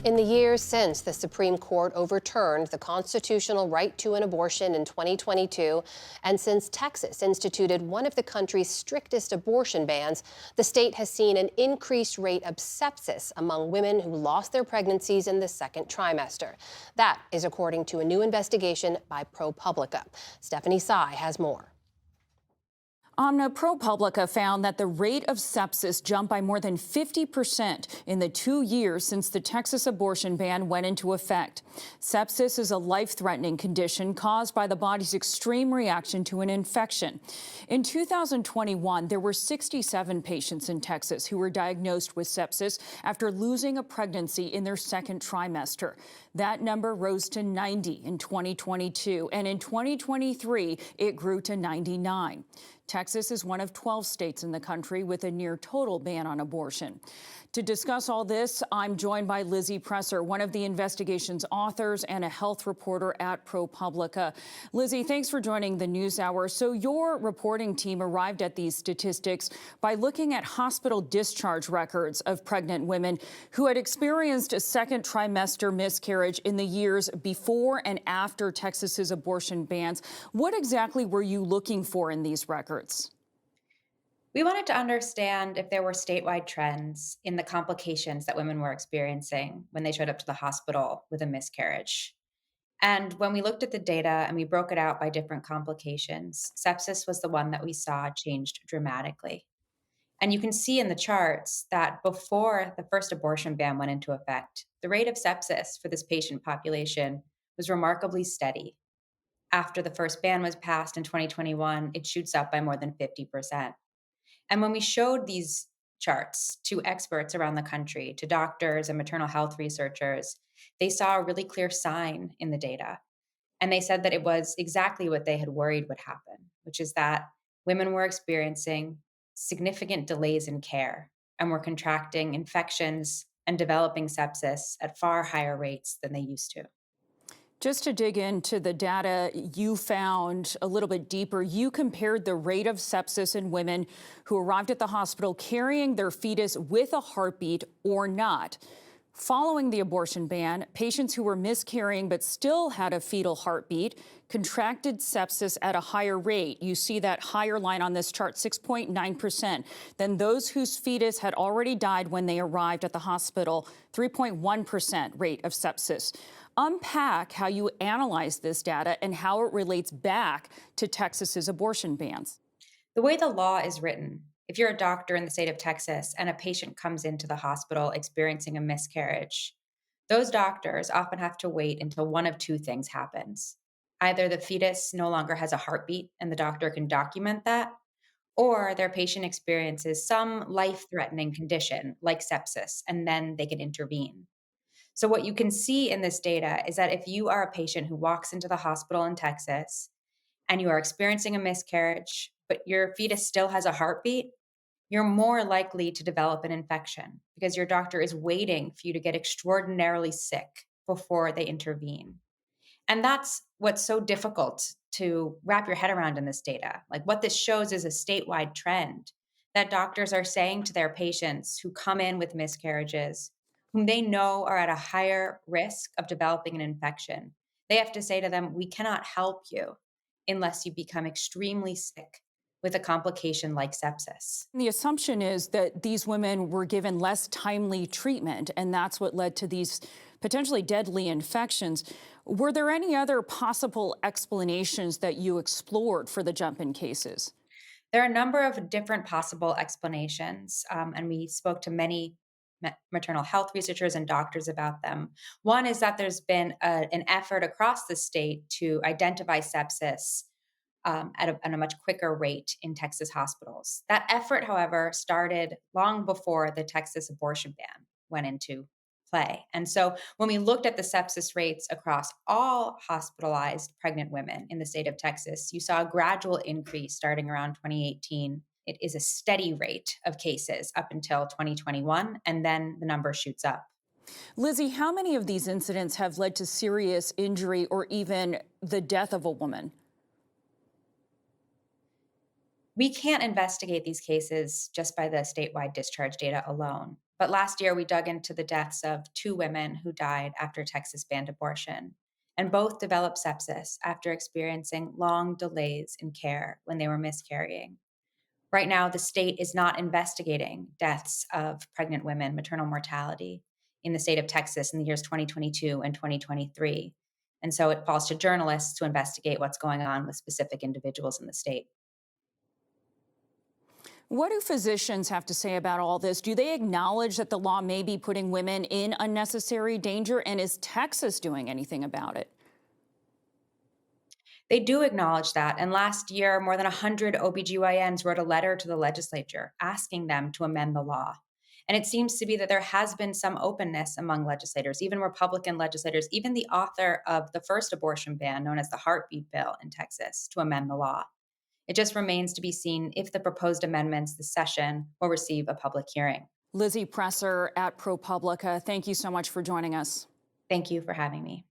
In the years since the Supreme Court overturned the constitutional right to an abortion in 2022, and since Texas instituted one of the country's strictest abortion bans, the state has seen an increased rate of sepsis among women who lost their pregnancies in the second trimester. That is according to a new investigation by ProPublica. Stephanie Sy has more. ProPublica found that the rate of sepsis jumped by more than 50% in the 2 years since the Texas abortion ban went into effect. Sepsis is a life-threatening condition caused by the body's extreme reaction to an infection. In 2021, there were 67 patients in Texas who were diagnosed with sepsis after losing a pregnancy in their second trimester. That number rose to 90 in 2022, and in 2023, it grew to 99. Texas is one of 12 states in the country with a near total ban on abortion. To discuss all this, I'm joined by Lizzie Presser, one of the investigation's authors and a health reporter at ProPublica. Lizzie, thanks for joining the NewsHour. So your reporting team arrived at these statistics by looking at hospital discharge records of pregnant women who had experienced a second trimester miscarriage in the years before and after Texas's abortion bans. What exactly were you looking for in these records? We wanted to understand if there were statewide trends in the complications that women were experiencing when they showed up to the hospital with a miscarriage. And when we looked at the data and we broke it out by different complications, sepsis was the one that we saw changed dramatically. And you can see in the charts that before the first abortion ban went into effect, the rate of sepsis for this patient population was remarkably steady. After the first ban was passed in 2021, it shoots up by more than 50%. And when we showed these charts to experts around the country, to doctors and maternal health researchers, they saw a really clear sign in the data. And they said that it was exactly what they had worried would happen, which is that women were experiencing significant delays in care and were contracting infections and developing sepsis at far higher rates than they used to. Just to dig into the data you found a little bit deeper, you compared the rate of sepsis in women who arrived at the hospital carrying their fetus with a heartbeat or not. Following the abortion ban, patients who were miscarrying but still had a fetal heartbeat contracted sepsis at a higher rate. You see that higher line on this chart, 6.9%, than those whose fetus had already died when they arrived at the hospital, 3.1% rate of sepsis. Unpack how you analyze this data and how it relates back to Texas's abortion bans. The way the law is written, if you're a doctor in the state of Texas and a patient comes into the hospital experiencing a miscarriage, those doctors often have to wait until one of two things happens. Either the fetus no longer has a heartbeat and the doctor can document that, or their patient experiences some life threatening condition like sepsis, and then they can intervene. So, what you can see in this data is that if you are a patient who walks into the hospital in Texas and you are experiencing a miscarriage, but your fetus still has a heartbeat, you're more likely to develop an infection because your doctor is waiting for you to get extraordinarily sick before they intervene. And that's what's so difficult to wrap your head around in this data. Like what this shows is a statewide trend that doctors are saying to their patients who come in with miscarriages, whom they know are at a higher risk of developing an infection. They have to say to them, we cannot help you unless you become extremely sick with a complication like sepsis. The assumption is that these women were given less timely treatment, and that's what led to these potentially deadly infections. Were there any other possible explanations that you explored for the jump in cases? There are a number of different possible explanations, and we spoke to many maternal health researchers and doctors about them. One is that there's been an effort across the state to identify sepsis at a much quicker rate in Texas hospitals. That effort, however, started long before the Texas abortion ban went into play. And so when we looked at the sepsis rates across all hospitalized pregnant women in the state of Texas, you saw a gradual increase starting around 2018. It is a steady rate of cases up until 2021, and then the number shoots up. Lizzie, how many of these incidents have led to serious injury or even the death of a woman? We can't investigate these cases just by the statewide discharge data alone. But last year, we dug into the deaths of two women who died after Texas banned abortion, and both developed sepsis after experiencing long delays in care when they were miscarrying. Right now, the state is not investigating deaths of pregnant women, maternal mortality in the state of Texas in the years 2022 and 2023. And so it falls to journalists to investigate what's going on with specific individuals in the state. What do physicians have to say about all this? Do they acknowledge that the law may be putting women in unnecessary danger? And is Texas doing anything about it? They do acknowledge that. And last year, more than 100 OBGYNs wrote a letter to the legislature asking them to amend the law. And it seems to be that there has been some openness among legislators, even Republican legislators, even the author of the first abortion ban, known as the Heartbeat Bill in Texas, to amend the law. It just remains to be seen if the proposed amendments this session will receive a public hearing. Lizzie Presser at ProPublica, thank you so much for joining us. Thank you for having me.